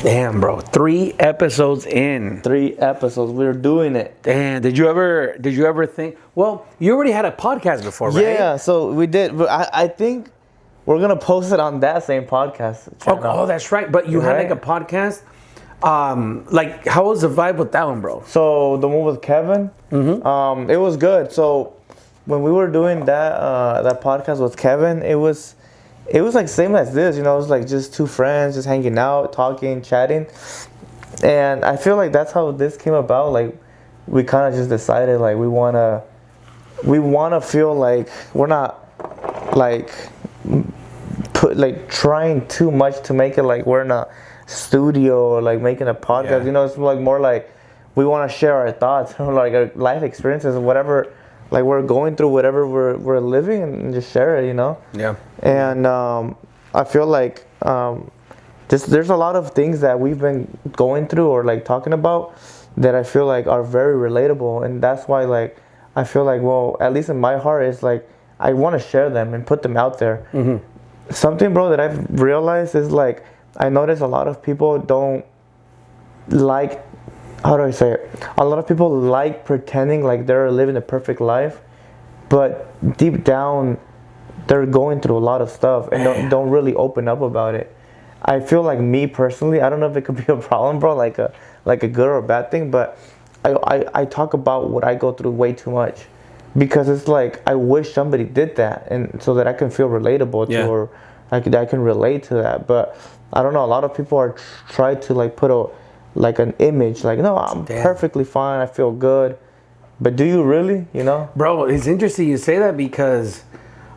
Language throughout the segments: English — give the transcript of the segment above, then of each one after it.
Damn, bro. 3 episodes in. 3 episodes. We're doing it. Damn. Did you ever think? Well, you already had a podcast before, right? Yeah, so we did. But I think we're going to post it on that same podcast channel. Oh, that's right. But you had like a podcast. Like, how was the vibe with that one, bro? So the one with Kevin, it was good. So when we were doing that podcast with Kevin, it was like same as this, you know. It was like just 2 friends just hanging out, talking, chatting, and I feel like that's how this came about. Like we kind of just decided like we wanna feel like we're not like trying too much to make it like we're in a studio or like making a podcast. Yeah. You know, it's like more like we want to share our thoughts or like our life experiences, whatever. Like we're going through whatever we're living and just share it, you know? Yeah. And I feel like there's a lot of things that we've been going through or like talking about that I feel like are very relatable. And that's why like I feel like, well, at least in my heart, it's like I want to share them and put them out there. Mm-hmm. Something, bro, that I've realized is like I notice a lot of people don't like, how do I say it? A lot of people like pretending like they're living a perfect life, but deep down, they're going through a lot of stuff and don't really open up about it. I feel like me personally, I don't know if it could be a problem, bro, like a good or a bad thing, but I talk about what I go through way too much because it's like I wish somebody did that and so that I can feel relatable to or I can relate to that. But I don't know, a lot of people are try to like put an image like, no, I'm perfectly fine, I feel good. But do you really, you know? Bro, it's interesting you say that because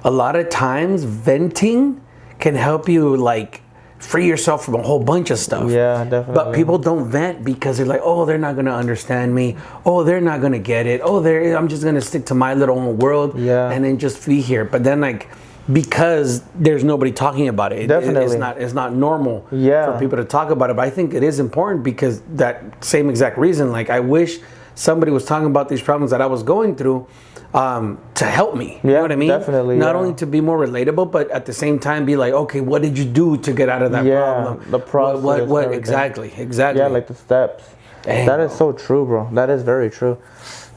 a lot of times venting can help you like free yourself from a whole bunch of stuff. Yeah, definitely. But people don't vent because they're like, oh, they're not going to understand me. Oh, they're not going to get it. Oh, I'm just going to stick to my little own world and then just be here. But then like, because there's nobody talking about it. Definitely. It's not normal for people to talk about it. But I think it is important because that same exact reason, like I wish somebody was talking about these problems that I was going through to help me. You know what I mean? Definitely. Not only to be more relatable, but at the same time be like, okay, what did you do to get out of that problem? The process. What exactly. Yeah, like the steps. Dang, that is so true, bro. That is very true.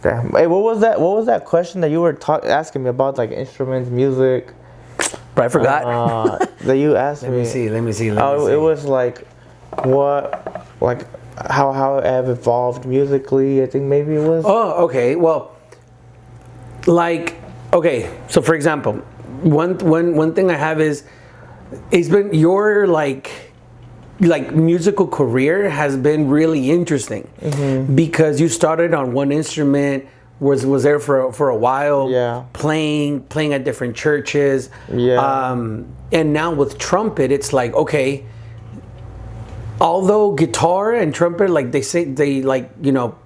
Damn. Hey, what was that question that you were asking me about, like instruments, music? But I forgot. That you asked me. Let me see. It was like, how I have evolved musically. I think maybe it was. Oh, okay. Well, like, okay. So, for example, one thing I have is, it's been your like musical career has been really interesting because you started on one instrument. Was there for a while, playing at different churches, and now with trumpet, it's like, okay, although guitar and trumpet, like they say, they like, you know,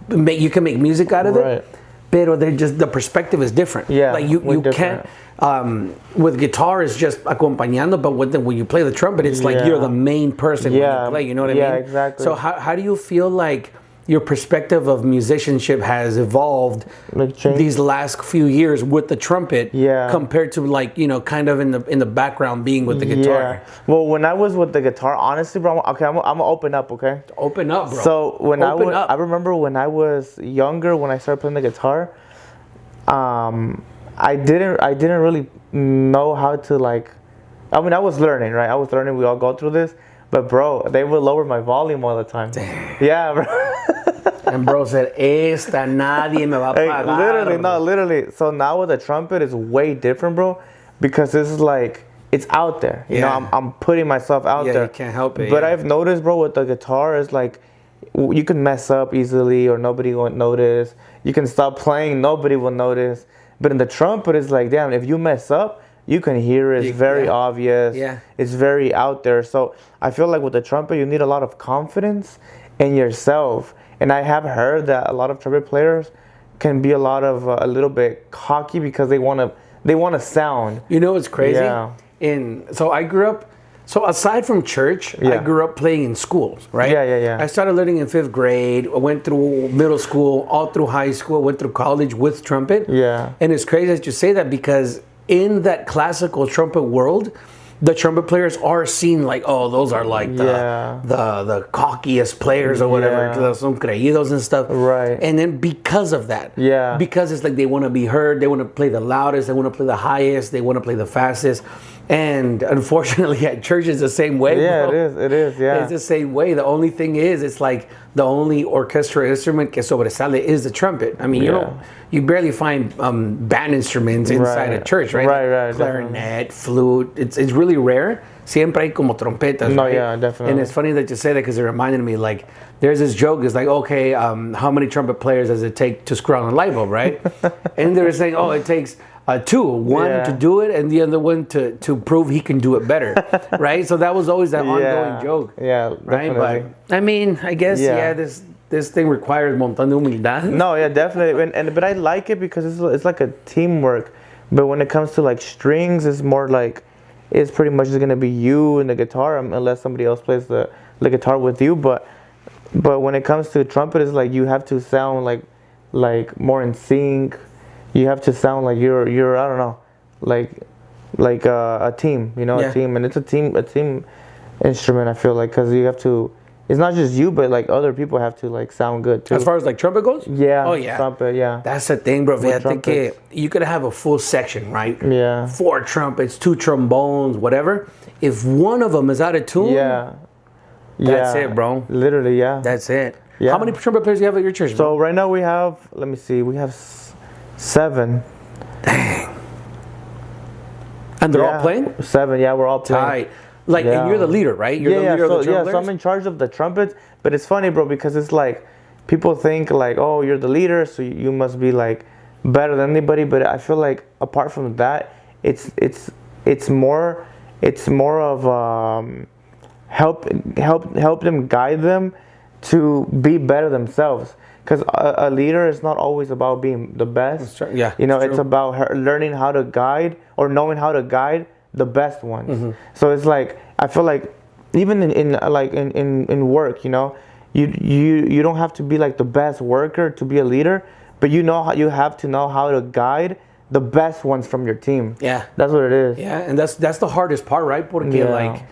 you can make music out of it, but they're just, the perspective is different. Like you can't. With guitar, it's just acompañando, but when you play the trumpet, it's like you're the main person when you play. You know what I mean? Yeah, exactly. So how do you feel like your perspective of musicianship has evolved these last few years with the trumpet compared to like, you know, kind of in the background being with the guitar? Well, when I was with the guitar, honestly, bro, I'm gonna open up, okay? Open up, bro. So I remember when I was younger, when I started playing the guitar, I didn't really know how to like, I mean, I was learning, right? I was learning, we all go through this. But bro, they would lower my volume all the time. Damn. Yeah, bro. And bro said, "Esta nadie me va a pagar." Literally. So now with the trumpet, it's way different, bro, because this is like, it's out there. You know, I'm putting myself out there. You can't help it. But I've noticed, bro, with the guitar, it's like you can mess up easily, or nobody won't notice. You can stop playing, nobody will notice. But in the trumpet, it's like, damn, if you mess up, you can hear it. It's very obvious. It's very out there. So I feel like with the trumpet, you need a lot of confidence in yourself. And I have heard that a lot of trumpet players can be a little bit cocky because they want to sound. You know what's crazy? So I grew up. So aside from church, I grew up playing in schools, right? Yeah. I started learning in 5th grade. I went through middle school, all through high school, went through college with trumpet. Yeah. And it's crazy that you say that because in that classical trumpet world, the trumpet players are seen like, oh, those are like the cockiest players or whatever, son creídos and stuff. Right. And then because of that, because it's like they want to be heard, they want to play the loudest, they want to play the highest, they want to play the fastest. And unfortunately, at church it's the same way. Yeah, bro. it is. Yeah, it's the same way. The only thing is, it's like the only orchestral instrument que sobresale is the trumpet. I mean, you barely find band instruments inside a church, right? Right. Clarinet, Definitely. flute. It's really rare. Siempre hay como trompetas. No, right? yeah, definitely. And it's funny that you say that because it reminded me, like, there's this joke. It's like, okay, how many trumpet players does it take to screw on a light bulb, right? And they were saying, oh, it takes two, one to do it, and the other one to prove he can do it better, right? So that was always that ongoing joke, right? But I mean, I guess this thing requires montón de humildad. No, yeah, definitely, but I like it because it's like a teamwork. But when it comes to like strings, it's more like it's pretty much just gonna be you and the guitar, unless somebody else plays the guitar with you. But when it comes to trumpet, it's like you have to sound like more in sync. You have to sound like you're I don't know, like a team, a team, and it's a team instrument. I feel like because you have to. It's not just you, but like other people have to like sound good too. As far as like trumpet goes? Yeah. Oh yeah. Trumpet, yeah. That's the thing, bro. Fíjate que you could have a full section, right? Yeah. 4 trumpets, 2 trombones, whatever. If one of them is out of tune, that's it, bro. Literally, yeah. That's it. Yeah. How many trumpet players do you have at your church, bro? So right now we have, let me see, we have 7. Dang. And they're all playing? 7, yeah, we're all playing. Tight. Like, and you're the leader, right? You're the leader of the trumpet players? So I'm in charge of the trumpets, but it's funny, bro, because it's like, people think like, oh, you're the leader, so you must be like better than anybody, but I feel like apart from that, it's more of help them, guide them to be better themselves. Because a leader is not always about being the best. Yeah, it's about learning how to guide or knowing how to guide the best ones. Mm-hmm. So it's like I feel like even in work, you don't have to be like the best worker to be a leader, but you have to know how to guide the best ones from your team. Yeah, that's what it is. Yeah, and that's the hardest part, right? Porque like,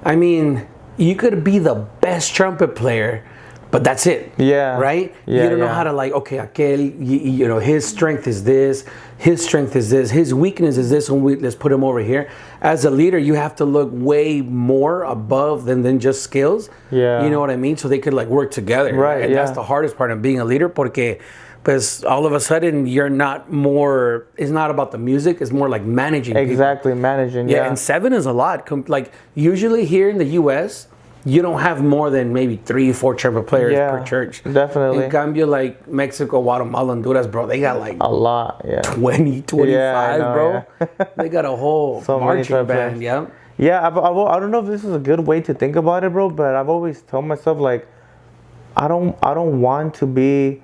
I mean, you could be the best trumpet player, but that's it. Yeah. Right? Yeah, you don't know how to like, okay, aquel, his strength is this, his strength is this, his weakness is this, and let's put him over here. As a leader, you have to look way more above than just skills. Yeah. You know what I mean? So they could like work together. Right. And that's the hardest part of being a leader, porque pues all of a sudden you're not more, it's not about the music, it's more like managing Exactly, people. managing, Yeah, and 7 is a lot. Like usually here in the US, you don't have more than maybe 3-4 trumpet players per church. Definitely. In cambio, like Mexico, Guatemala, Honduras, bro, they got like a lot, 20, 25, bro. Yeah. They got a whole marching band, Yeah, I don't know if this is a good way to think about it, bro, but I've always told myself like, I don't want to be,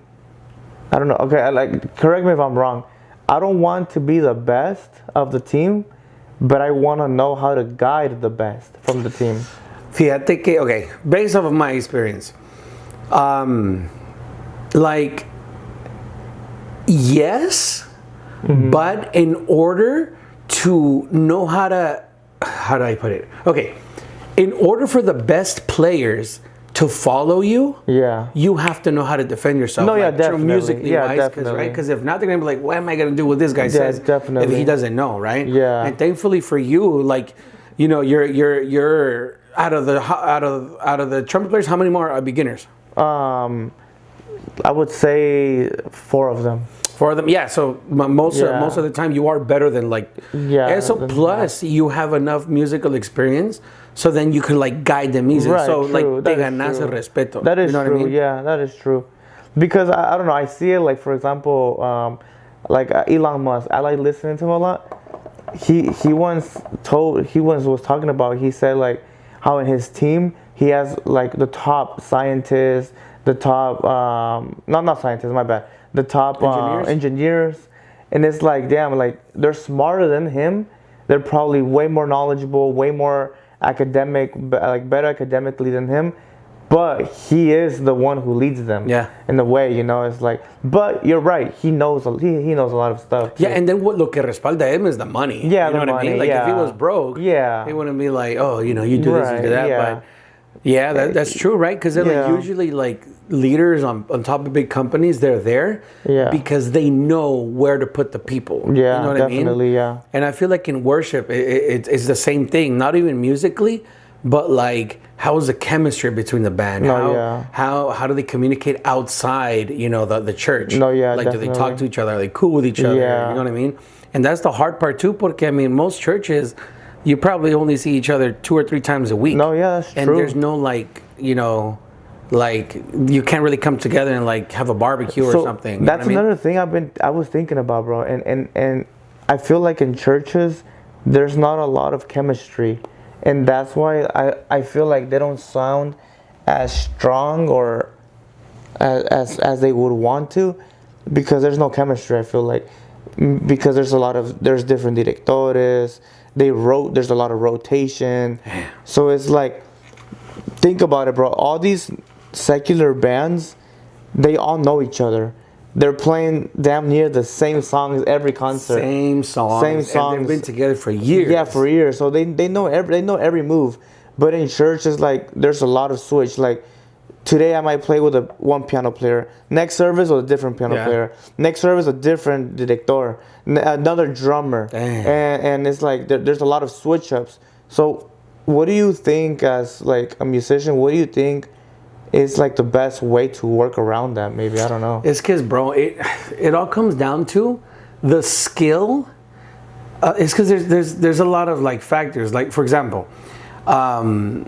I don't know. Okay, like correct me if I'm wrong. I don't want to be the best of the team, but I want to know how to guide the best from the team. Fíjate que, okay, based off of my experience, like, yes, but in order to know how do I put it? Okay, in order for the best players to follow you, you have to know how to defend yourself. No, like, definitely. Musically wise, definitely. Right? Because if not, they're gonna be like, "What am I gonna do what this guy says?" Definitely. If he doesn't know, right? Yeah. And thankfully for you, like, you're out of the trumpet players. How many more are beginners? I would say 4 of them. 4 of them, yeah. So most of the time, you are better than like. Yeah. And so plus, you have enough musical experience, so then you can like guide them easily. Right, so true. like, te ganas el respeto. That is you know true. What I mean? Yeah, that is true. Because I don't know. I see it like, for example, like Elon Musk. I like listening to him a lot. He once was talking about. He said like how in his team he has like the top scientists, the top not scientists, my bad, the top engineers, and it's like, damn, like they're smarter than him. They're probably way more knowledgeable, way more academic, like better academically than him, but he is the one who leads them. Yeah. In a way, you know, it's like, but you're right. He knows he knows a lot of stuff. Too. Yeah, and then lo que respalda him is the money. Yeah, you know the what I mean? money, Like if he was broke, yeah, he wouldn't be like, oh, you know, you do this, you do that. Yeah. But yeah, that's true, right? Because they're like usually like leaders on top of big companies. They're there because they know where to put the people. Yeah, you know what definitely. I mean? Yeah. And I feel like in worship, it's the same thing. Not even musically, but like how is the chemistry between the band? How do they communicate outside? You know, the church. No, yeah, like definitely. do they talk to each other? Are they cool with each other? Yeah. You know what I mean? And that's the hard part too, porque I mean, most churches, you probably only see each other 2 or 3 times a week. No, yeah, that's and true. And there's no like, you know, like you can't really come together and like have a barbecue or something. That's another thing I was thinking about, bro. And I feel like in churches, there's not a lot of chemistry. And that's why I feel like they don't sound as strong or as they would want to, because there's no chemistry. I feel like because there's different directores. There's a lot of rotation. So it's like, think about it, bro. All these secular bands, they all know each other. They're playing damn near the same songs every concert. Same songs. And they've been together for years. Yeah, for years. So they know every move. But in church, it's like there's a lot of switch. Like today, I might play with one piano player. Next service, with a different piano player. Next service, a different director. Another drummer. And it's like there's a lot of switch ups. So what do you think, as like a musician, what do you think is like the best way to work around that? Maybe, I don't know. It's because, bro, it all comes down to the skill. It's because there's a lot of like factors. Like, for example, I've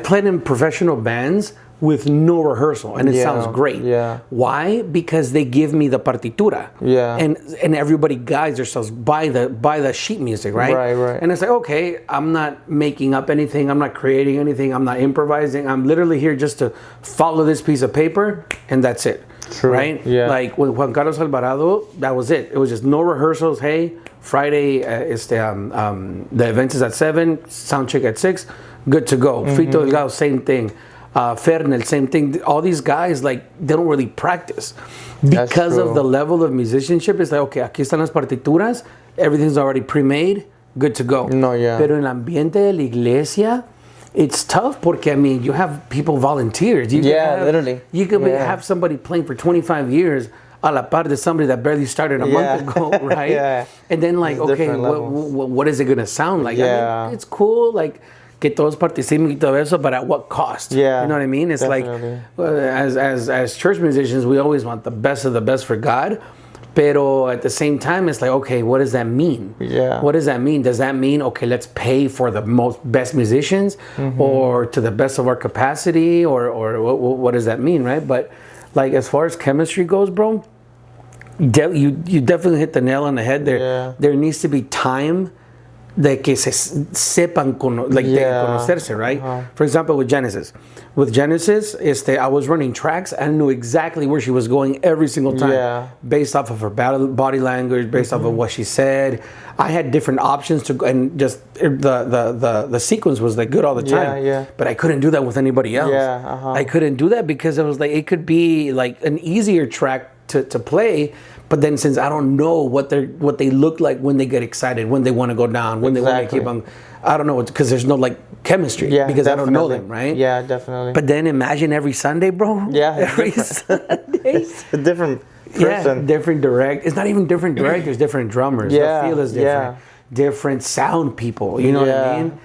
played in professional bands with no rehearsal, and it sounds great. Yeah. Why? Because they give me the partitura. Yeah. And everybody guides themselves by the sheet music, right? Right. And it's like, okay, I'm not making up anything. I'm not creating anything. I'm not improvising. I'm literally here just to follow this piece of paper, and that's it. True. Right? Yeah. Like with Juan Carlos Alvarado, that was it. It was just no rehearsals. Hey, Friday the event is at 7, sound check at 6, good to go. Fito Delgado, same thing. Fernel, same thing. All these guys, like, they don't really practice because of the level of musicianship. It's like, okay, aquí están las partituras, everything's already pre-made, good to go. No, yeah. Pero en el ambiente de la iglesia, it's tough porque, I mean, you have people volunteers. Literally. You could have somebody playing for 25 years a la par de somebody that barely started a month ago, right? Yeah. And then, like, okay, what is it going to sound like? Yeah. I mean, it's cool, like, que todos participen y todo eso, but at what cost? Yeah. You know what I mean? It's definitely. like, as church musicians, we always want the best of the best for God. Pero at the same time, it's like, okay, what does that mean? Yeah. What does that mean? Does that mean, okay, let's pay for the best musicians or to the best of our capacity, or what does that mean, right? But like, as far as chemistry goes, bro, you definitely hit the nail on the head there. Yeah. There needs to be time de que se sepan de conocerse, right? For example, with Genesis. With Genesis, I was running tracks and knew exactly where she was going every single time, based off of her body language, based off of what she said. I had different options to go, and just the sequence was like good all the time. But I couldn't do that with anybody else. I couldn't do that because it was like, it could be like an easier track to play, but then since I don't know what they look like when they get excited, when they want to go down, when they want to keep on, I don't know, because there's no like chemistry, because definitely. I don't know them, right? Yeah, definitely. But then imagine every Sunday, bro. Yeah, every Sunday. It's a different person. Yeah, different direct. It's not even different directors, different drummers. Yeah, the feel is different. Different sound people. You know what I mean?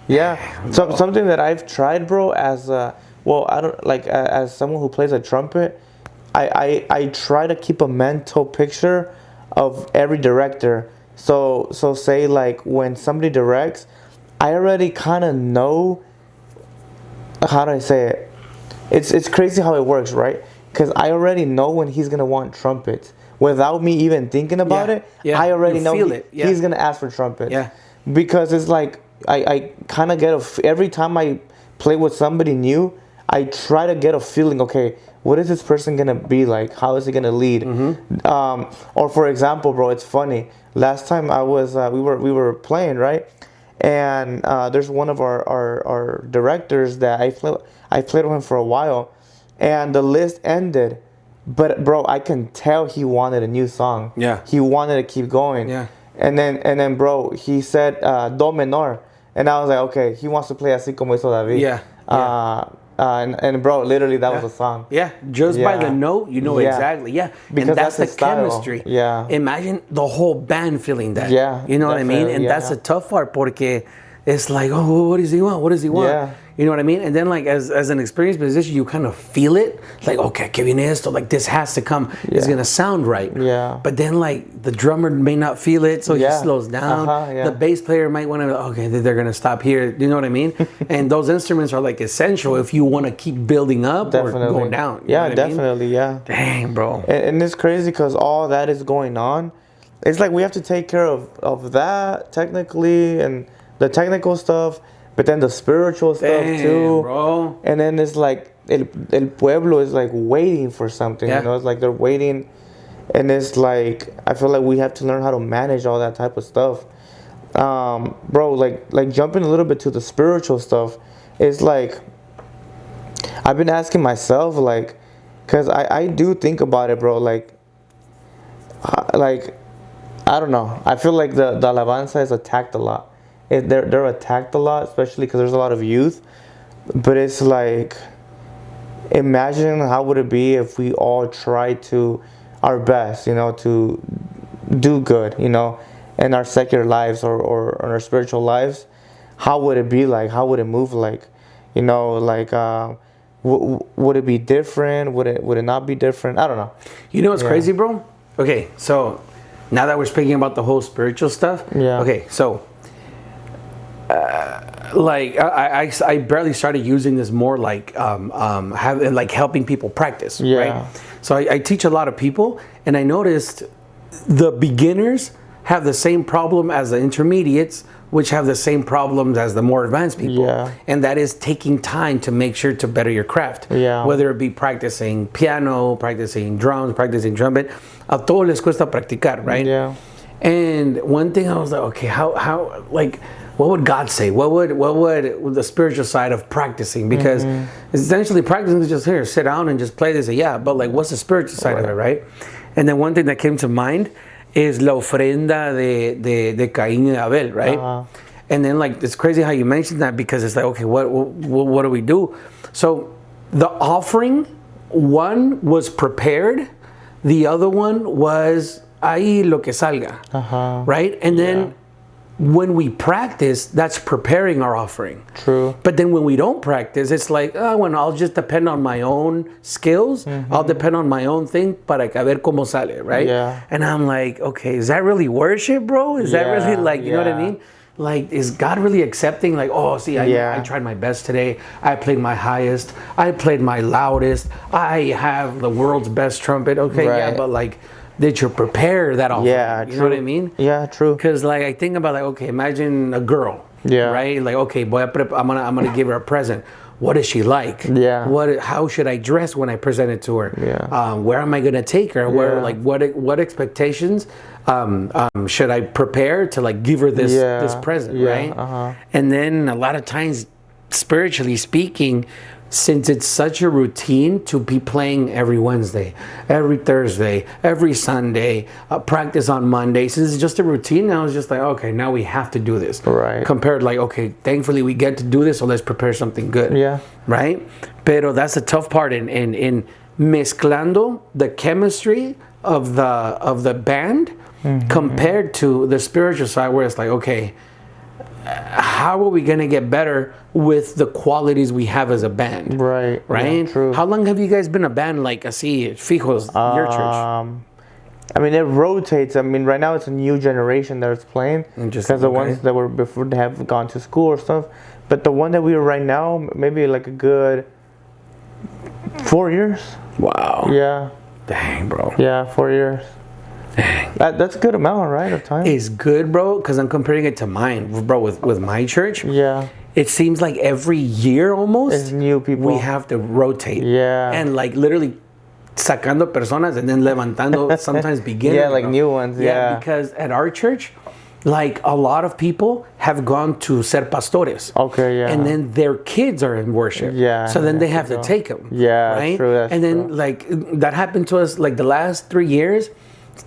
Yeah. So something that I've tried, bro, as as someone who plays a trumpet, I try to keep a mental picture of every director. So say like when somebody directs, I already kind of know, how do I say it? It's crazy how it works, right? Because I already know when he's gonna want trumpets without me even thinking about it. I already know he's gonna ask for trumpets. Yeah. Because it's like I kind of get every time I play with somebody new, I try to get a feeling. Okay, what is this person gonna be like? How is he gonna lead? Or for example, bro, it's funny. Last time I was we were playing, right? And there's one of our directors that I played with him for a while, and the list ended. But bro, I can tell he wanted a new song. Yeah. He wanted to keep going. Yeah. And then bro, he said do menor, and I was like, okay, he wants to play así como hizo David. Yeah. And bro, literally that was a song. Yeah, just by the note, you know exactly. Yeah, because and that's the his style. chemistry. Yeah. Imagine the whole band feeling that. Yeah, you know what I mean? definitely, And that's the tough part, porque it's like, oh, what does he want? What does he want? Yeah. You know what I mean? And then, like, as an experienced musician, you kind of feel it. Like, okay, que viene esto. Like, this has to come. It's going to sound right. Yeah. But then, like, the drummer may not feel it, so he slows down. The bass player might want to, okay, they're going to stop here. You know what I mean? And those instruments are, like, essential if you want to keep building up or going down. You know what I mean? Yeah. Dang, bro. And it's crazy because all that is going on. It's like we have to take care of that technically and the technical stuff, but then the spiritual stuff too, bro. And then it's like el pueblo is like waiting for something. You know, it's like they're waiting, and it's like I feel like we have to learn how to manage all that type of stuff, bro. Like jumping a little bit to the spiritual stuff, it's like I've been asking myself, like, cause I do think about it, bro. Like I don't know. I feel like the alabanza is attacked a lot. They're attacked a lot, especially because there's a lot of youth. But it's like, imagine how would it be if we all tried to our best, you know, to do good, you know, in our secular lives or in our spiritual lives. How would it be like? How would it move like? You know, like, would it be different? Would it not be different? I don't know. You know what's crazy, bro? Okay, so now that we're speaking about the whole spiritual stuff. Yeah. Okay, so like I barely started using this more like like helping people practice, right? So I teach a lot of people, and I noticed the beginners have the same problem as the intermediates, which have the same problems as the more advanced people. And that is taking time to make sure to better your craft. Whether it be practicing piano, practicing drums, practicing trumpet, a todos les cuesta practicar, right? And one thing I was like, okay, how like, what would God say? What would the spiritual side of practicing? Because essentially practicing is just here, sit down and just play this. Yeah, but like, what's the spiritual side of it, right? And then one thing that came to mind is la ofrenda de Caín y Abel, right? And then like, it's crazy how you mentioned that, because it's like, okay, what do we do? So the offering, one was prepared, the other one was ahí lo que salga, right? And then when we practice, that's preparing our offering. True. But then when we don't practice, it's like, oh, bueno, I'll just depend on my own skills. I'll depend on my own thing para que a ver cómo sale, right? And I'm like, okay, is that really worship, bro? Is that really like, you know what I mean? Like, is God really accepting? Like, oh, see, I tried my best today. I played my highest. I played my loudest. I have the world's best trumpet. Okay, but like, did you prepare that offering? You know what I mean? Yeah, true. Because like I think about like, okay, imagine a girl, right? Like, okay, boy, I'm gonna give her a present. What is she like? How should I dress when I present it to her? Where am I gonna take her? Where like what expectations should I prepare to like give her this present, right? And then a lot of times, spiritually speaking, since it's such a routine to be playing every Wednesday, every Thursday, every Sunday, practice on Monday, since it's just a routine, now it's just like, okay, now we have to do this. Compared like, okay, thankfully we get to do this, so let's prepare something good. Right? Pero that's the tough part in mezclando the chemistry of the band compared to the spiritual side, where it's like, okay, how are we going to get better with the qualities we have as a band? Right? Yeah, true. How long have you guys been a band like así, fijos, your church? I mean, it rotates. I mean, right now it's a new generation that's playing, because the ones that were before, they have gone to school or stuff. But the one that we are right now, maybe like a good 4 years. Wow. Yeah. Dang, bro. Yeah, 4 years. Dang. That's a good amount, right, of time? It's good, bro, because I'm comparing it to mine, bro, with my church. It seems like every year almost, it's new people. We have to rotate. And like literally sacando personas and then levantando sometimes beginners. Like new ones. Because at our church, like a lot of people have gone to ser pastores. Okay, yeah. And then their kids are in worship. Yeah, So then they have to to go. take them. Yeah, right? true, that's and then true. like that happened to us like the last 3 years.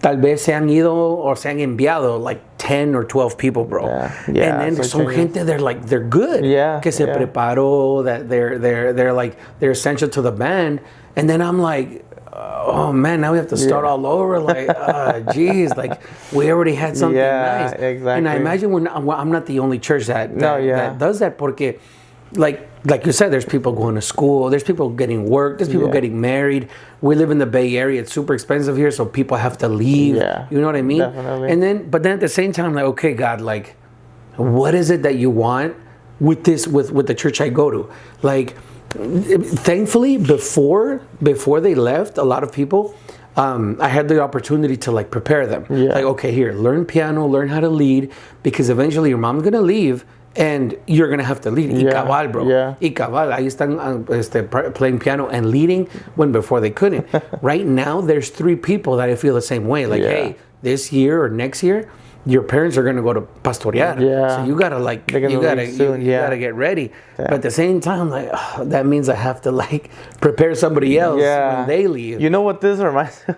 Tal vez se han ido or se han enviado like 10 or 12 people, bro. Yeah, And then so son changes. gente, they're good. Yeah, Que se yeah. preparó, that they're essential to the band. And then I'm like, oh man, now we have to start all over. Like, geez, like we already had something Yeah, nice. exactly. And I imagine I'm not the only church that does that, porque like you said, there's people going to school, there's people getting work, there's people getting married. We live in the Bay Area; it's super expensive here, so people have to leave. Yeah, you know what I mean? definitely. And then at the same time, like, okay, God, like, what is it that you want with this with the church I go to? Like, thankfully, before they left, a lot of people, I had the opportunity to like prepare them. Yeah. Like, okay, here, learn piano, learn how to lead, because eventually your mom's gonna leave and you're gonna have to lead. Y cabal, bro. Yeah. Y cabal. Ahí están playing piano and leading when before they couldn't. Right now, there's 3 people that I feel the same way. Like, hey, this year or next year, your parents are gonna go to pastorear. Yeah. So you gotta like, you gotta get ready. Yeah. But at the same time, like, that means I have to like prepare somebody else when they leave. You know what this reminds me?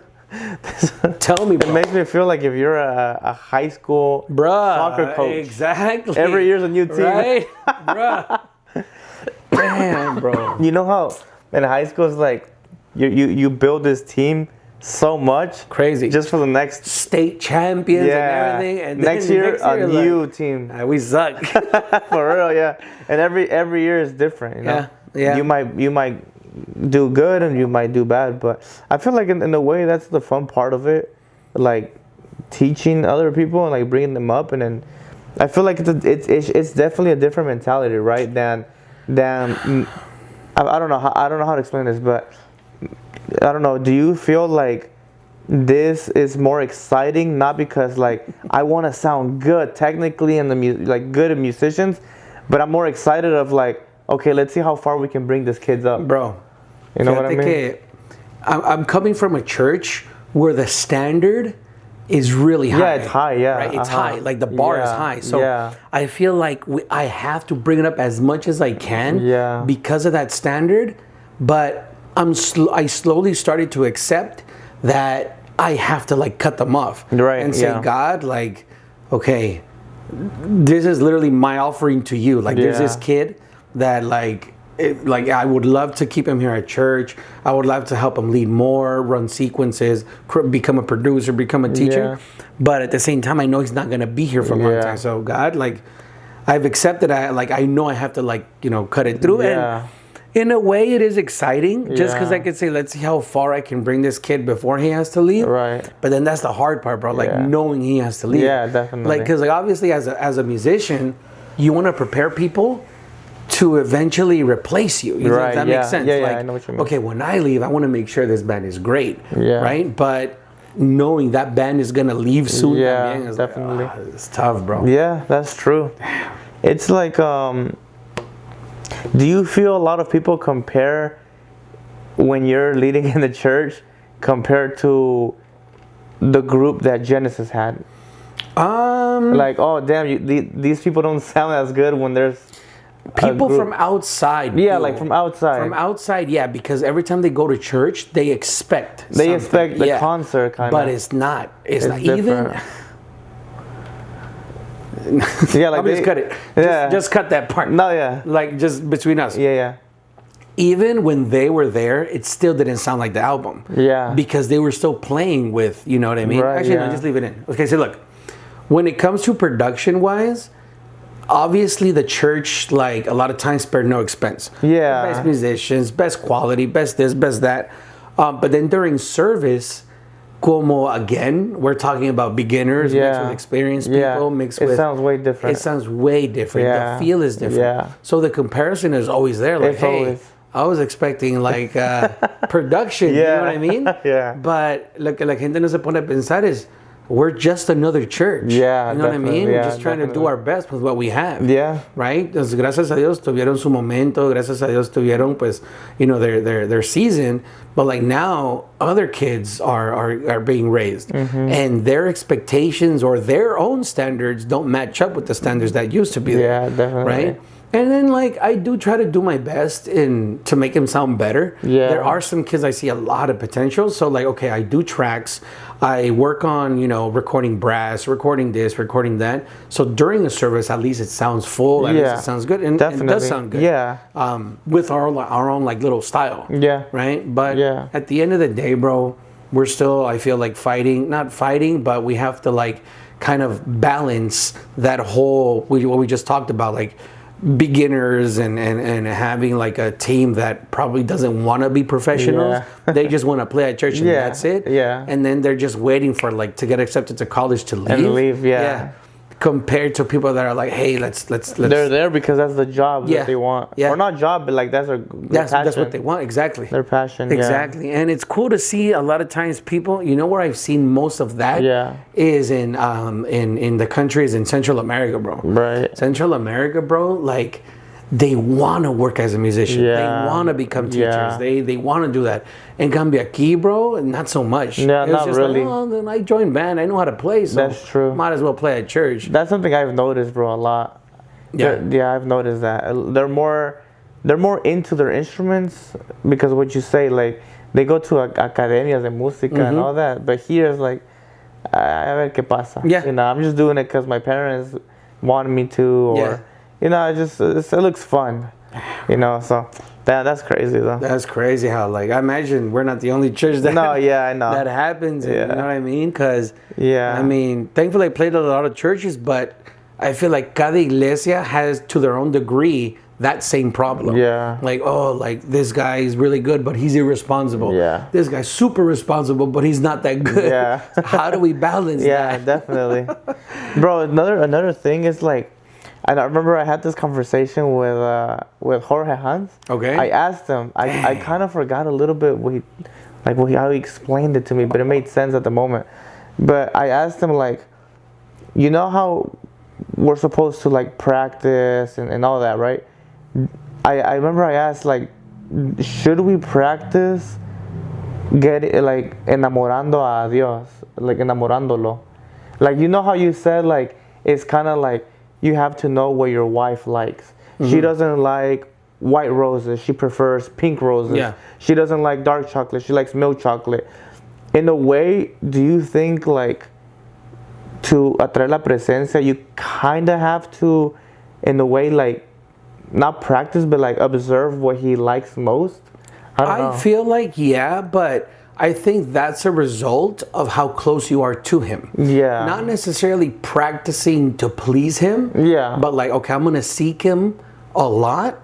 Tell me, bro. It makes me feel like if you're a high school soccer coach. Exactly. Every year's a new team. Right? Bruh. Damn, bro. You know how in high school it's like you build this team so much. Crazy. Just for the next State champions and everything. And next then year a like, new team. We suck. For real, yeah. And every year is different, you know. Yeah. You might do good and you might do bad, but I feel like in a way that's the fun part of it, like teaching other people and like bringing them up, and then I feel like it's definitely a different mentality, right? Than I don't know how to explain this, but I don't know. Do you feel like this is more exciting, not because like I want to sound good technically and like good at musicians, but I'm more excited of like, okay, let's see how far we can bring these kids up. Bro, you know what I mean? I'm coming from a church where the standard is really high. Yeah, it's high, yeah. Right? It's high. Like the bar is high. So I feel like I have to bring it up as much as I can because of that standard. But I slowly started to accept that I have to like cut them off. Right, and say, God, like, okay, this is literally my offering to you. Like there's this kid that like I would love to keep him here at church. I would love to help him lead more, run sequences, become a producer, become a teacher. But at the same time, I know he's not going to be here for a long time. So God, like, I've accepted. I know I have to like, cut it through. And in a way, it is exciting just because I could say, let's see how far I can bring this kid before he has to leave. Right. But then that's the hard part, bro. Like knowing he has to leave. Yeah, definitely. Like, because like obviously as a musician, you want to prepare people to eventually replace you. Does that make sense? Yeah, like, I know what you mean. Okay, when I leave, I want to make sure this band is great. Yeah. Right? But knowing that band is going to leave soon, Yeah, definitely. Like, it's tough, bro. Yeah, that's true. It's like, do you feel a lot of people compare when you're leading in the church compared to the group that Genesis had? Like, oh, damn, these people don't sound as good when there's people from outside. Yeah, like from outside. From outside, yeah, because every time they go to church, they expect the concert kind of. But it's not. It's not different. Even. Yeah, like just cut it. Just cut that part. No, yeah. Like just between us. Yeah. Even when they were there, it still didn't sound like the album. Yeah. Because they were still playing with, you know what I mean? Right, Actually, no, just leave it in. Okay, so look, when it comes to production-wise, obviously the church, like a lot of times, spared no expense. Yeah. Best musicians, best quality, best this, best that. But then during service, como again, we're talking about beginners mixed with experienced people, mixed with. It sounds way different. It sounds way different. Yeah. The feel is different. Yeah. So the comparison is always there. Like, It's hey, always. I was expecting like production. You know what I mean? Yeah. But lo que la gente no se pone a pensar es, we're just another church. Yeah, you know what I mean? definitely, We're just trying to do our best with what we have. Yeah. Right? Pues, gracias a Dios tuvieron su momento. Gracias a Dios tuvieron, pues, you know, their season. But like now, other kids are being raised, and their expectations or their own standards don't match up with the standards that used to be there. Yeah, definitely. Right? And then, like, I do try to do my best to make him sound better. Yeah. There are some kids I see a lot of potential. So, like, okay, I do tracks. I work on, you know, recording brass, recording this, recording that. So during the service, at least it sounds full. At least it sounds good. And definitely. it does sound good. Yeah. With our own, like, little style. Yeah. Right? But Yeah. at the end of the day, bro, we're still, I feel like, not fighting, but we have to, like, kind of balance that whole, what we just talked about, like, beginners and having like a team that probably doesn't want to be professionals. They just want to play at church and that's it. Yeah. And then they're just waiting for like to get accepted to college to leave. And leave, yeah. Compared to people that are like, hey, let's. They're there because that's the job that they want. Yeah. Or not job, but like that's their passion. That's what they want, exactly. Their passion. Exactly. Yeah. And it's cool to see a lot of times people, you know where I've seen most of that is in the countries in Central America, bro. Right. Central America, bro, like they want to work as a musician. Yeah. They want to become teachers. Yeah. They want to do that. And cambia aquí, bro, not so much. Yeah, it was not just really. like, oh, then I joined band. I know how to play, so that's true. Might as well play at church. That's something I've noticed, bro, a lot. Yeah, I've noticed that. They're more into their instruments because what you say, like, they go to academias de música and all that. But here it's like, a ver qué pasa. Yeah. You know, I'm just doing it because my parents wanted me to, or, you know, it looks fun. You know, so that's crazy, though. That's crazy how, like, I imagine we're not the only church that I know. that happens. You know what I mean? Because, I mean, thankfully I played at a lot of churches, but I feel like cada iglesia has, to their own degree, that same problem. Yeah. Like, oh, like, this guy is really good, but he's irresponsible. Yeah. This guy's super responsible, but he's not that good. Yeah. How do we balance that? Yeah, definitely. Bro, another thing is, like, and I remember I had this conversation with Jorge Hans. Okay. I asked him. I kind of forgot a little bit how he explained it to me, but it made sense at the moment. But I asked him, like, you know how we're supposed to like practice and all that, right? I remember I asked, like, should we practice like enamorando a Dios, like enamorándolo? Like, you know how you said, like, it's kind of like you have to know what your wife likes. She doesn't like white roses. She prefers pink roses. Yeah. She doesn't like dark chocolate. She likes milk chocolate. In a way, do you think, like, to atraer la presencia, you kind of have to, in a way, like, not practice, but like observe what he likes most? I don't know. feel like, but I think that's a result of how close you are to him. Yeah. Not necessarily practicing to please him. Yeah. But like, okay, I'm going to seek him a lot.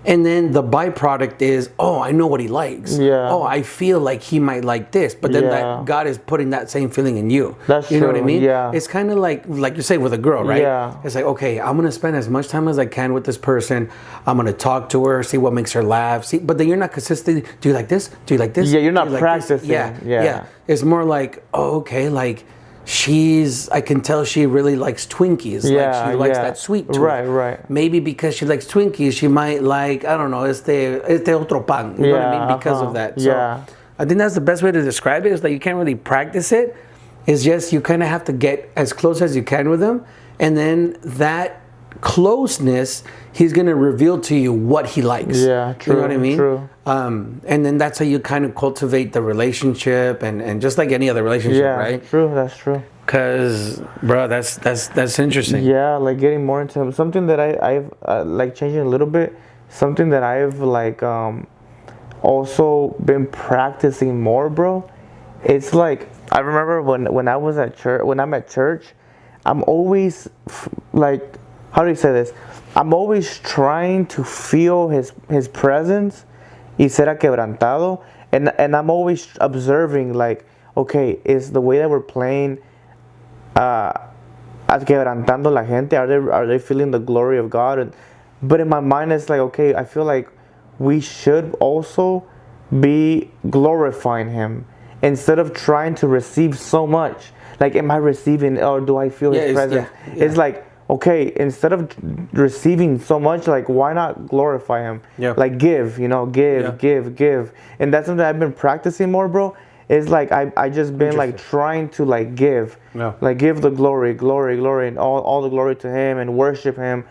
And then the byproduct is, oh, I know what he likes. Yeah. Oh, I feel like he might like this. But then Yeah. that God is putting that same feeling in you. That's you know what I true, mean? yeah. It's kind of like you say with a girl, right? Yeah. It's like, okay, I'm going to spend as much time as I can with this person. I'm going to talk to her, see what makes her laugh. See, but then you're not consistent. Do you like this? Do you like this? Yeah, you're not Do you like this? practicing. Yeah. It's more like, oh, okay, like, I can tell she really likes Twinkies. Yeah, like she likes yeah. that sweet tooth. Right. Maybe because she likes Twinkies, she might like, I don't know, este otro pan. You know what I mean? Because of that. So Yeah. I think that's the best way to describe it, is that you can't really practice it. It's just you kind of have to get as close as you can with him. And then that closeness, he's going to reveal to you what he likes. Yeah, true. You know what I mean? True. And then that's how you kind of cultivate the relationship, and just like any other relationship, Yeah, right? true. That's true. Because, bro, that's interesting. Yeah, like getting more into him. Something that I've like changing a little bit. Something that I've like also been practicing more, bro. It's like, I remember when I was at church. When I'm at church, I'm always like, how do you say this? I'm always trying to feel his presence, y ser quebrantado, and I'm always observing, like, okay, is the way that we're playing quebrantando la gente? Are they feeling the glory of God? But in my mind, it's like, okay, I feel like we should also be glorifying Him instead of trying to receive so much. Like, am I receiving or do I feel His presence? It's like, okay, instead of receiving so much, like, why not glorify Him? Yeah. Like, give, give. And that's something I've been practicing more, bro. It's like I just been like trying to like give, like give the glory, and all the glory to Him and worship Him,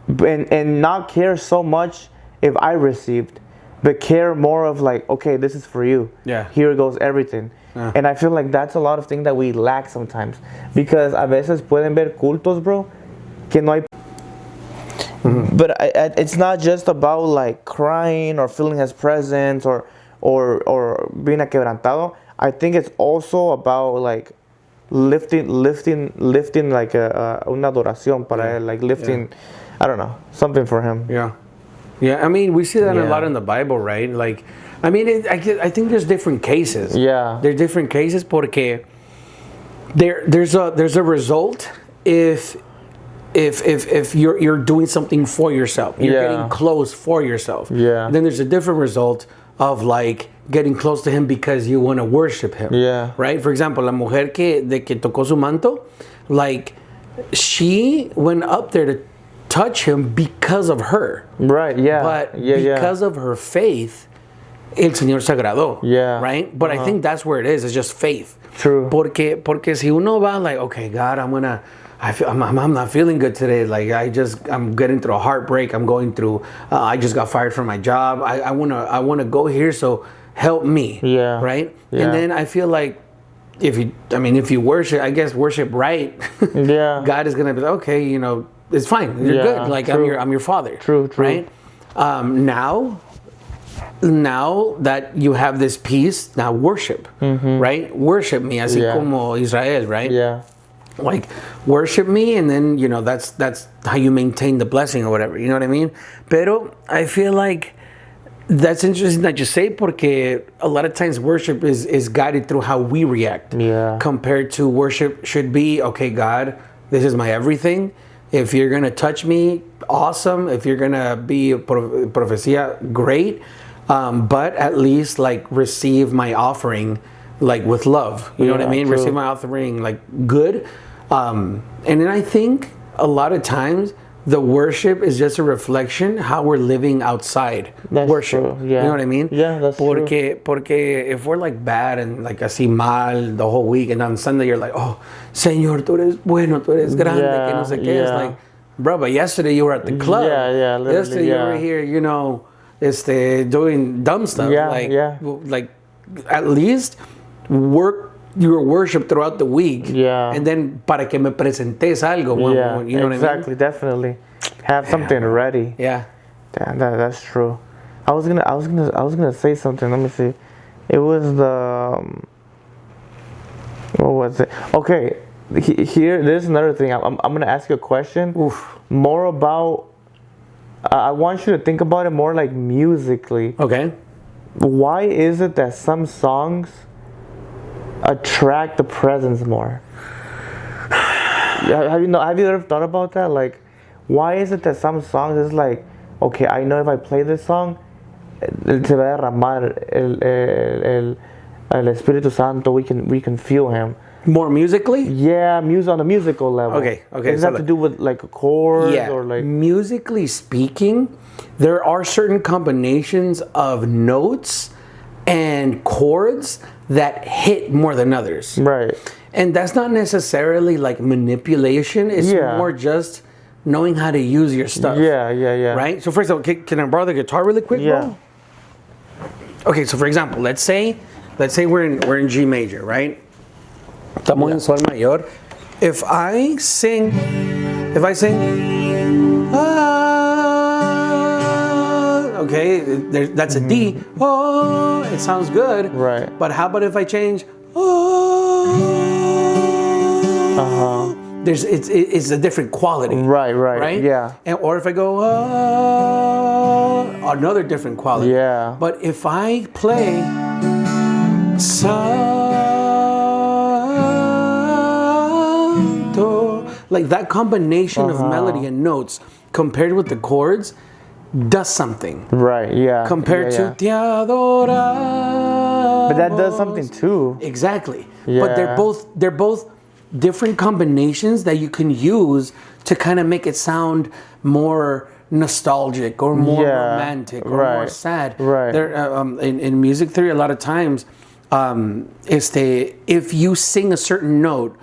and not care so much if I received, but care more of like, okay, this is for you. Yeah. Here goes everything. And I feel like that's a lot of things that we lack sometimes, because a veces pueden ver cultos, bro, que no hay. But it's not just about like crying or feeling His presence or being quebrantado. I think it's also about like lifting like una adoración para él, like lifting, I don't know, something for Him. Yeah. I mean, we see that a lot in the Bible, right? Like, I mean, I think there's different cases. Yeah. There's different cases porque there's a result if you're doing something for yourself. You're getting close for yourself. Yeah. Then there's a different result of like getting close to Him because you want to worship Him. Yeah. Right? For example, la mujer que tocó su manto, like, she went up there to touch Him because of her. Right, yeah. But because of her faith, el Señor se agradó. Yeah. Right? But I think that's where it is. It's just faith. True. Porque si uno va like, okay, God, I'm not feeling good today. Like, I'm getting through a heartbreak. I'm going through, I just got fired from my job. I wanna go here, so help me. Yeah. Right? Yeah. And then I feel like if you worship, I guess worship right, God is gonna be like, okay, it's fine. You're good. Like, true. I'm your father. True. Right? Now that you have this peace, now worship. Right? Worship me, así como Israel, right? Yeah. Like, worship me, and then that's how you maintain the blessing or whatever. You know what I mean? Pero I feel like that's interesting that you say, porque a lot of times worship is guided through how we react. Yeah. Compared to worship should be, okay, God, this is my everything. If you're gonna touch me, awesome. If you're gonna be profecía, great. But at least like receive my offering like with love. You know what I mean? True. Receive my offering like good. And then I think a lot of times the worship is just a reflection how we're living outside worship. True. Yeah. You know what I mean? Yeah, that's true. Porque if we're like bad and like así mal the whole week, and on Sunday you're like, oh, Señor, tú eres bueno, tú eres grande, que no sé qué. It's like, bro, but yesterday you were at the club. Yeah, literally, yesterday you were here, doing dumb stuff. Like, at least work your worship throughout the week. Yeah. And then para que me presentes algo. When, you know exactly, what I mean? definitely. Have something ready. Yeah. Damn, that's true. I was gonna say something. Let me see. It was the what was it? Okay, here. There's another thing. I'm gonna ask you a question. Oof. More about. I want you to think about it more like musically. Okay. Why is it that some songs attract the presence more? Have you ever thought about that? Like, why is it that some songs is like, okay, I know if I play this song, se va a derramar el Espíritu Santo. We can feel Him. More musically? Yeah, on a musical level. Okay. Does it have to do with like a chord or like? Musically speaking, there are certain combinations of notes and chords that hit more than others. Right. And that's not necessarily like manipulation. It's more just knowing how to use your stuff. Yeah. Right? So for example, can I borrow the guitar really quick, bro? Okay, so for example, let's say we're in G major, right? Estamos en Sol mayor. If I sing, okay, that's a D. Oh, it sounds good. Right. But how about if I change? It's a different quality. Right. Yeah. Or if I go another different quality. Yeah. But if I play Santo, like that combination of melody and notes compared with the chords does something. Right, yeah. Compared to Te adoramos. But that does something too. Exactly. Yeah. But they're both different combinations that you can use to kind of make it sound more nostalgic or more romantic or more sad. Right. There, in music theory, a lot of times, if you sing a certain note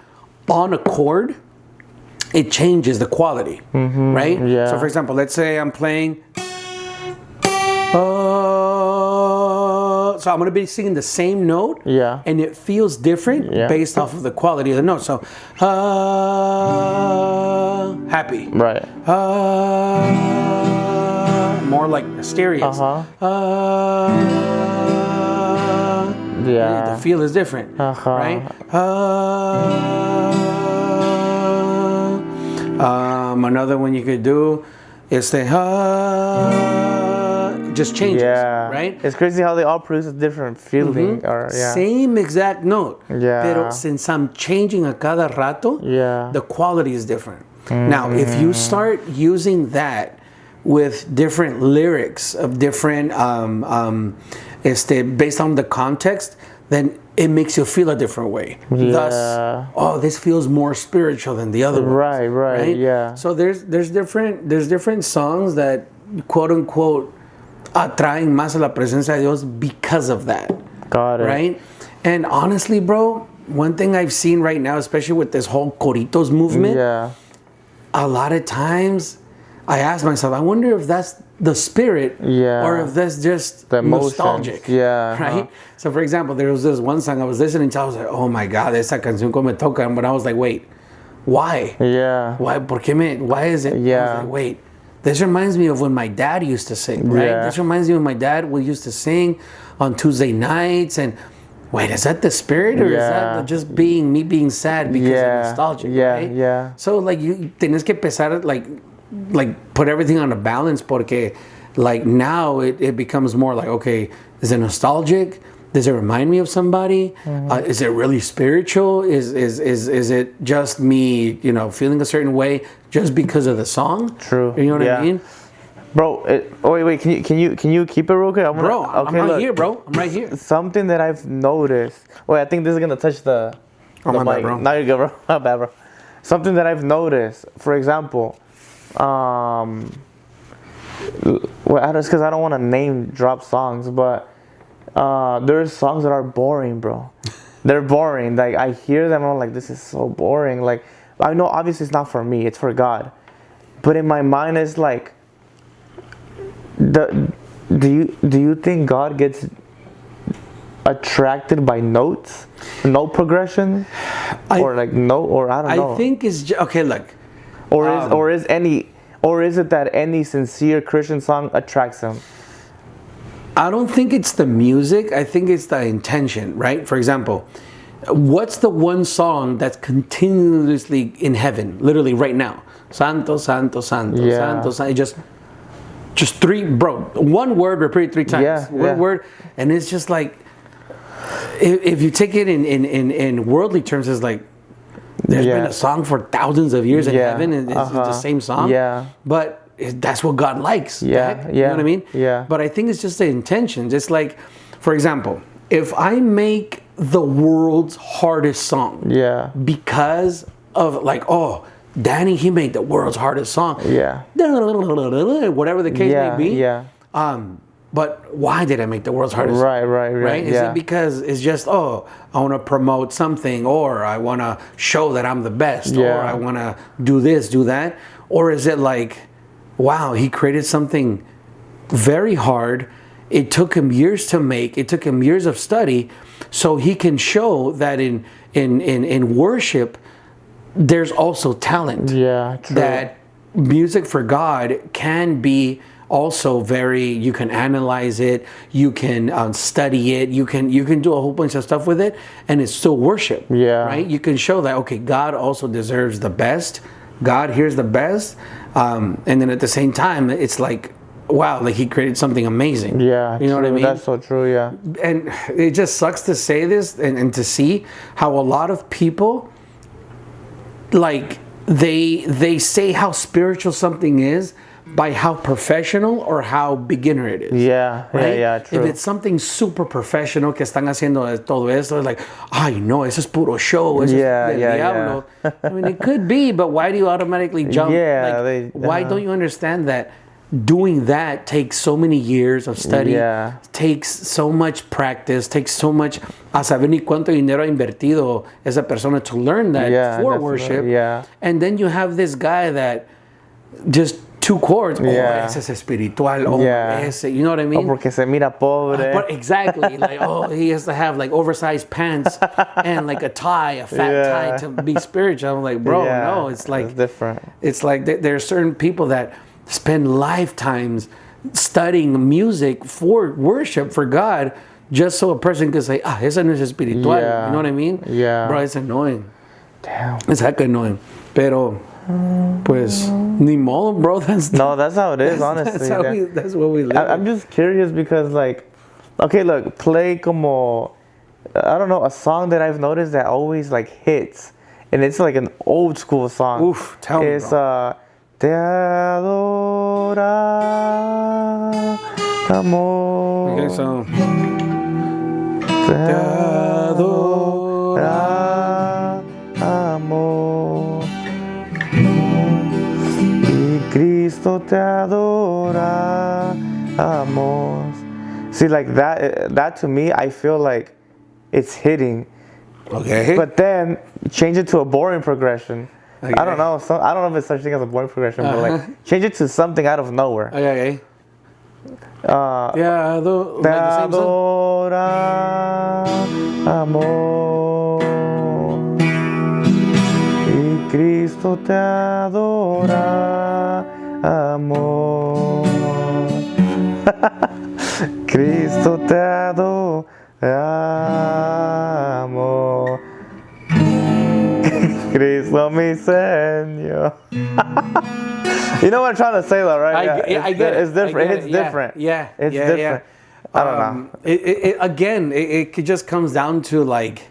on a chord, it changes the quality, right? Yeah. So, for example, let's say I'm playing. So I'm going to be singing the same note, and it feels different based off of the quality of the note. So, happy, right? More like mysterious. The feel is different, right? Another one you could do is the just changes, right? It's crazy how they all produce a different feeling. Or same exact note. Pero since I'm changing a cada rato, the quality is different. Now, if you start using that with different lyrics of different, based on the context, then it makes you feel a different way. Thus, this feels more spiritual than the other ones. Right. Yeah. So there's different songs that quote unquote atraen más a la presencia de Dios because of that. Got it. Right? And honestly, bro, one thing I've seen right now, especially with this whole coritos movement, a lot of times I ask myself, I wonder if that's the spirit or if that's just the nostalgic. Right? So, for example, there was this one song I was listening to, I was like, oh my God, esa canción como me toca. But I was like, wait, why? Why? Why is it? I was like, wait. This reminds me of when my dad used to sing, right? This reminds me of my dad used to sing on Tuesday nights. And wait, is that the spirit or is that just me being sad because of nostalgia? Right? So like you tienes que empezar like put everything on a balance porque like now it becomes more like, okay, is it nostalgic? Does it remind me of somebody? Is it really spiritual? Is it just me, feeling a certain way just because of the song? True. You know what I mean? Bro, wait. Can you keep it real quick? I'm right here, bro. I'm right here. Something that I've noticed. Wait, I think this is gonna touch the my mic. bad, bro. Now you go, bro. My bad, bro. Something that I've noticed. For example, it's because I don't want to name drop songs, but there's songs that are boring, bro. They're boring. Like I hear them, I'm like, this is so boring. Like I know obviously it's not for me, it's for God. But in my mind it's like do you think God gets attracted by note progression? I don't know. I think it's okay, look. Or is it that any sincere Christian song attracts him? I don't think it's the music. I think it's the intention, right? For example, what's the one song that's continuously in heaven, literally right now? Santo, Santo, Santo, Santo, Santo. Just three, bro. One word repeated 3 times. One word, and it's just like, if you take it in worldly terms, it's like there's been a song for thousands of years in heaven, and it's the same song. But that's what God likes. You know what I mean? But I think it's just the intention. Just like, for example, if I make the world's hardest song, because of like, oh, Danny, he made the world's hardest song. Whatever the case may be. But why did I make the world's hardest song? Right? Is it because it's just, I want to promote something, or I want to show that I'm the best, or I want to do this, do that? Or is it like, wow, he created something very hard. It took him years to make. It took him years of study, so he can show that in worship, there's also talent. True. That music for God can be also very. You can analyze it. You can study it. You can do a whole bunch of stuff with it, and it's still worship. Right. You can show that God also deserves the best. God hears the best, and then at the same time, it's like, wow, like he created something amazing. You know what I mean? That's so true. And it just sucks to say this and to see how a lot of people, like they say how spiritual something is, by how professional or how beginner it is. Yeah, Right? yeah, true. If it's something super professional que están haciendo todo esto, it's like, ay, no, eso es puro show. Eso Yeah, es del yeah, diablo. I mean, it could be, but why do you automatically jump? Yeah, Like, why don't you understand that doing that takes so many years of study, Yeah. takes so much practice, takes so much, a saber ni cuánto dinero ha invertido esa persona to learn that Yeah, for definitely, worship. yeah. And then you have this guy that just 2 chords, Yeah. oh, ese es espiritual, oh, Yeah. ese, you know what I O mean? porque se mira pobre. But exactly, like, oh, he has to have like oversized pants and like a tie, a fat Yeah. tie to be spiritual. I'm like, bro, Yeah, no, it's like, it's different. It's like there are certain people that spend lifetimes studying music for worship, for God, just so a person can say, ah, esa no es espiritual. Yeah. You know what I mean? Yeah. Bro, it's annoying. Damn. It's heck annoying. Pero, pues, ni modo, bro. No, that's how it is, honestly. That's what we live. I'm just curious because, like, okay, look, play como, I don't know, a song that I've noticed that always, like, hits. And it's like an old school song. Oof, tell me, It's, bro. Te adoramos. Okay, so. Te adoramos. Y Cristo te adoramos. See, like that to me, I feel like it's hitting. Okay. But then change it to a boring progression. Okay. I don't know. I don't know if it's such a thing as a boring progression, but like change it to something out of nowhere. Okay. Te Like the same song? adoramos y Cristo te adoramos. Cristo te adoramos. Cristo mi Señor. You know what I'm trying to say, though, right? I get it. It's different. I get It's it. different. Yeah. It's Yeah. different. I don't know. It just comes down to like,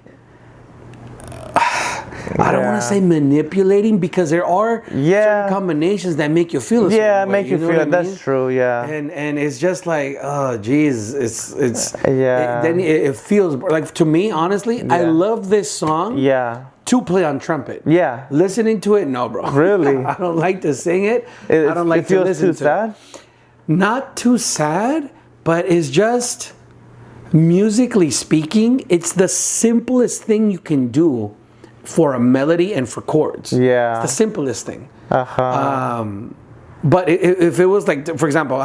I don't want to say manipulating because there are certain combinations that make you feel a certain Yeah, way, make you know feel what it. I mean? That's true. Yeah. And it's just like, oh, geez, it's Yeah. then it feels like, to me, honestly, I Yeah. love this song. Yeah. To play on trumpet. Yeah. Listening to it, no, bro. Really? I don't like to sing it. I don't like it to feels listen too to sad? it. Not too sad, but it's just, musically speaking, it's the simplest thing you can do for a melody and for chords. Yeah. It's the simplest thing. Uh-huh. But if it was like, for example,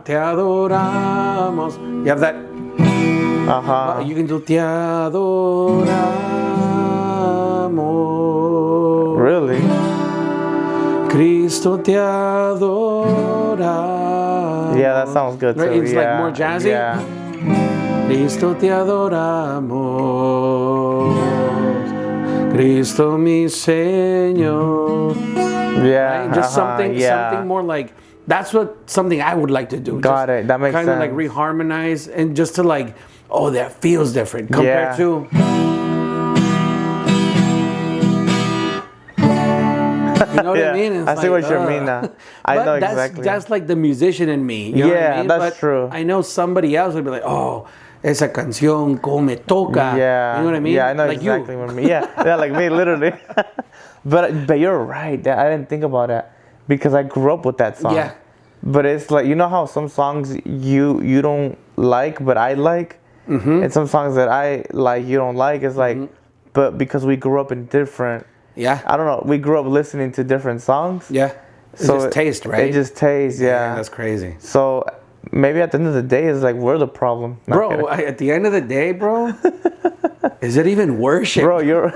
te adoramos, you have that, Uh-huh. you can do te adoramos. Really? Cristo te adora. Yeah, that sounds good too. Right? It's yeah. like more jazzy. Yeah. Cristo te adoramos. Cristo mi Señor. Yeah. Right? Just something more like, that's something I would like to do. Got it. That makes kind of sense. like reharmonize and just to like, oh, that feels different compared Yeah. to. You know what I mean? It's I see like, what you mean now. I but know that's, exactly. That's like the musician in me. You know what I mean? that's But true. I know somebody else would be like, oh, esa canción, como me toca. Yeah. You know what I mean? Yeah, I know like exactly you. what I mean. Yeah, like me, literally. But you're right. I didn't think about that because I grew up with that song. Yeah. But it's like, you know how some songs you don't like, but I like? Mm-hmm. And some songs that I like, you don't like. It's like, but because we grew up in different, Yeah. I don't know, we grew up listening to different songs. Yeah. It's just taste, right? It just tastes, yeah. That's crazy. So maybe at the end of the day, it's like we're the problem. Not Bro, kidding. at the end of the day, bro, is it even worship? Bro, you're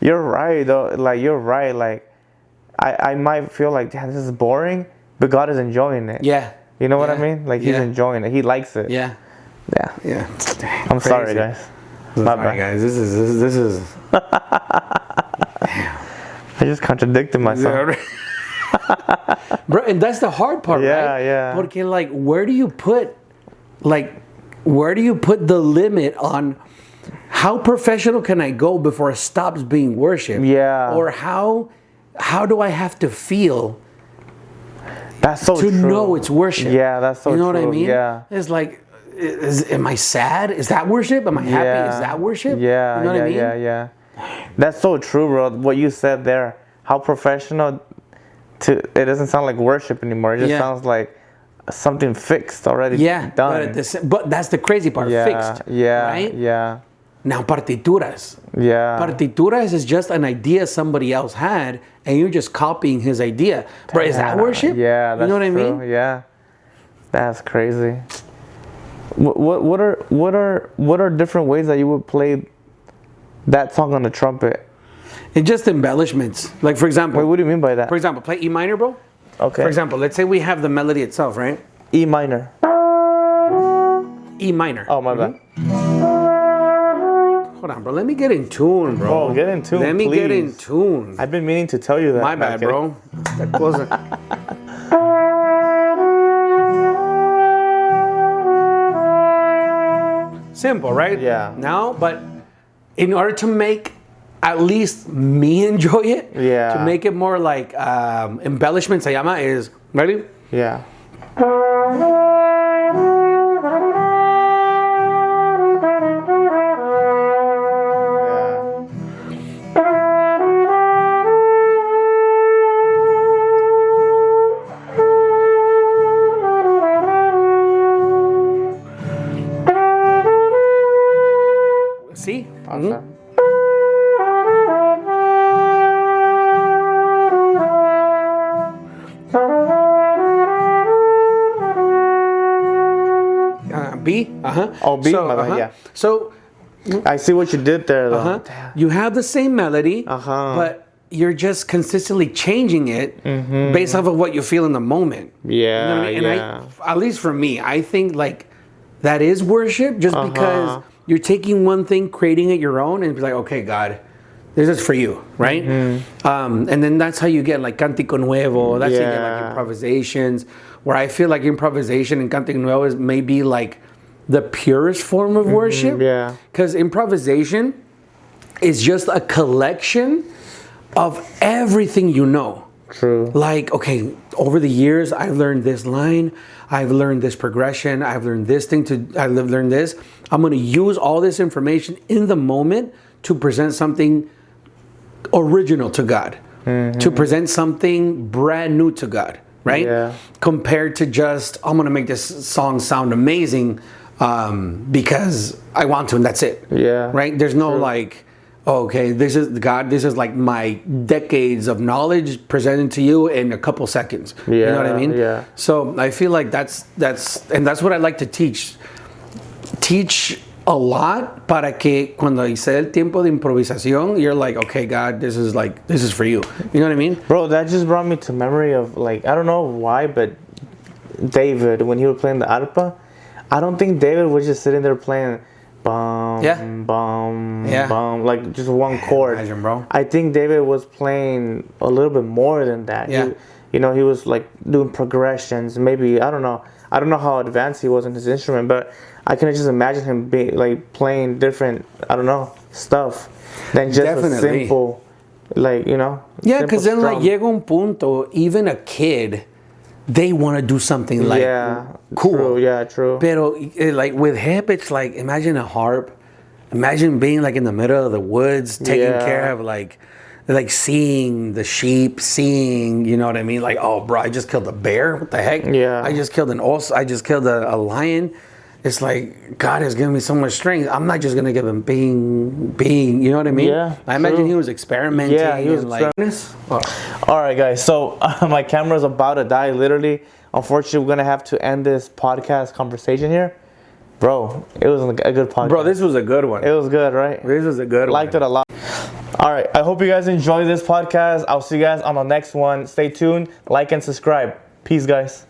you're right though. Like you're right. Like I might feel like, damn, this is boring, but God is enjoying it. Yeah. You know what I Yeah. mean? Like he's Yeah. enjoying it. He likes it. Yeah. Yeah. Yeah. I'm sorry, guys. My Sorry, bad. guys. This is. I just contradicted myself. Bro, and that's the hard part, Yeah, right? yeah. Porque like, where do you put the limit on how professional can I go before it stops being worship? Yeah. Or how do I have to feel That's so to true. know it's worship. Yeah, that's so true. You know what I mean? Yeah. It's like, am I sad? Is that worship? Am I happy? Is that worship? Yeah, you know what I mean? yeah. That's so true, bro. What you said there, how professional. It doesn't sound like worship anymore. It just sounds like something fixed already. Done. But that's the crazy part. Fixed. Right? Yeah. Now partituras. Yeah. Partituras is just an idea somebody else had, and you're just copying his idea. Bro, is that worship? Yeah, that's you know what true. I mean? Yeah. That's crazy. What are different ways that you would play that song on the trumpet? It's just embellishments. Like, for example. Wait, what do you mean by that? For example, play E minor, bro. Okay. For example, let's say we have the melody itself, right? E minor. E minor. Oh, my bad. Hold on, bro. Let me get in tune, bro. Oh, get in tune, Let me please. get in tune. I've been meaning to tell you that. My bad, bro. That wasn't. Simple, right? Yeah. Now, but in order to make at least me enjoy it, to make it more like embellishment, se llama, is, ready? Yeah. See? Okay. B? Oh, B? My bad, yeah. So, I see what you did there, though. you have the same melody, but you're just consistently changing it based off of what you feel in the moment. Yeah, you know what I mean? And at least for me, I think like that is worship, just because you're taking one thing, creating it your own, and be like, okay, God, this is for you, right? And then that's how you get like Cántico Nuevo. That's how you get like improvisations, where I feel like improvisation and Cántico Nuevo is maybe like the purest form of worship. Yeah. Because improvisation is just a collection of everything you know. True. Like, okay, over the years, I've learned this line, I've learned this progression, I've learned this thing, I've learned this. I'm going to use all this information in the moment to present something original to God, to present something brand new to God, right? Yeah. Compared to just, I'm going to make this song sound amazing because I want to, and that's it. Yeah. Right? There's no like, oh, okay, this is God, this is like my decades of knowledge presented to you in a couple seconds. Yeah. You know what I mean? Yeah. So I feel like that's what I like to teach. Teach a lot para que cuando hice el tiempo de improvisación, you're like, okay, God, this is for you. You know what I mean? Bro, that just brought me to memory of like, I don't know why, but David, when he was playing the arpa, I don't think David was just sitting there playing bum, bum, bum, like just one chord. Imagine, bro. I think David was playing a little bit more than that. Yeah. He was like doing progressions. Maybe, I don't know how advanced he was in his instrument, but I can just imagine him being like playing different, I don't know, stuff than just a simple, like, Yeah, because then like llega un punto, even a kid, they want to do something like cool. True, yeah, true. Pero like with hip, it's like, imagine a harp. Imagine being like in the middle of the woods, taking care of like seeing the sheep, you know what I mean? Like, oh, bro, I just killed a bear. What the heck? Yeah. I just killed I just killed a lion. It's like, God has given me so much strength. I'm not just going to give him being, you know what I mean? Yeah, I imagine he was experimenting. Yeah, he was like. All right, guys. So my camera's about to die, literally. Unfortunately, we're going to have to end this podcast conversation here. Bro, it was a good podcast. Bro, this was a good one. It was good, right? This was a good one. Liked it a lot. All right. I hope you guys enjoyed this podcast. I'll see you guys on the next one. Stay tuned, like, and subscribe. Peace, guys.